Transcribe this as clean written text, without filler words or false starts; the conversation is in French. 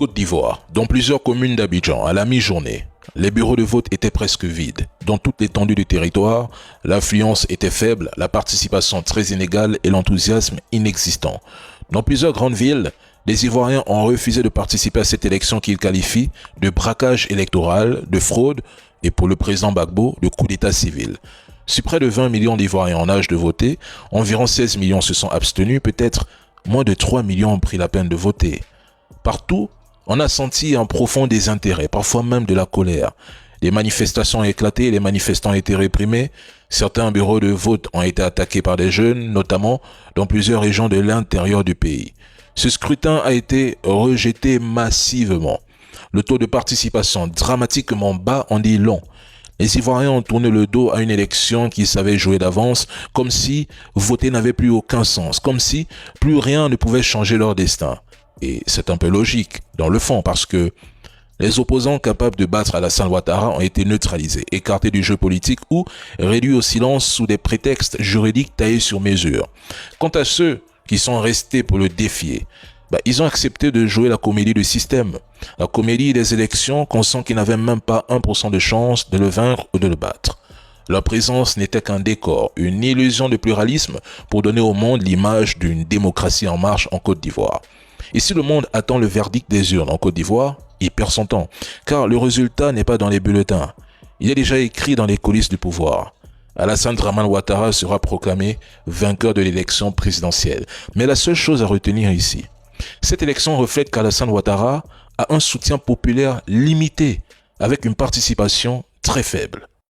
Côte d'Ivoire, dans plusieurs communes d'Abidjan, à la mi-journée, les bureaux de vote étaient presque vides. Dans toute l'étendue du territoire, l'affluence était faible, la participation très inégale et l'enthousiasme inexistant. Dans plusieurs grandes villes, les Ivoiriens ont refusé de participer à cette élection qu'ils qualifient de braquage électoral, de fraude et pour le président Gbagbo, de coup d'état civil. Sur près de 20 millions d'Ivoiriens en âge de voter, environ 16 millions se sont abstenus, peut-être moins de 3 millions ont pris la peine de voter. Partout, on a senti un profond désintérêt, parfois même de la colère. Des manifestations ont éclaté, les manifestants ont été réprimés. Certains bureaux de vote ont été attaqués par des jeunes, notamment dans plusieurs régions de l'intérieur du pays. Ce scrutin a été rejeté massivement. Le taux de participation dramatiquement bas en dit long. Les Ivoiriens ont tourné le dos à une élection qu'ils savaient jouer d'avance, comme si voter n'avait plus aucun sens, comme si plus rien ne pouvait changer leur destin. Et c'est un peu logique, dans le fond, parce que les opposants capables de battre Alassane Ouattara ont été neutralisés, écartés du jeu politique ou réduits au silence sous des prétextes juridiques taillés sur mesure. Quant à ceux qui sont restés pour le défier, ils ont accepté de jouer la comédie du système, la comédie des élections qu'on sent qu'ils n'avaient même pas 1% de chance de le vaincre ou de le battre. Leur présence n'était qu'un décor, une illusion de pluralisme pour donner au monde l'image d'une démocratie en marche en Côte d'Ivoire. Et si le monde attend le verdict des urnes en Côte d'Ivoire, il perd son temps, car le résultat n'est pas dans les bulletins. Il est déjà écrit dans les coulisses du pouvoir. Alassane Dramane Ouattara sera proclamé vainqueur de l'élection présidentielle. Mais la seule chose à retenir ici, cette élection reflète qu'Alassane Ouattara a un soutien populaire limité, avec une participation très faible.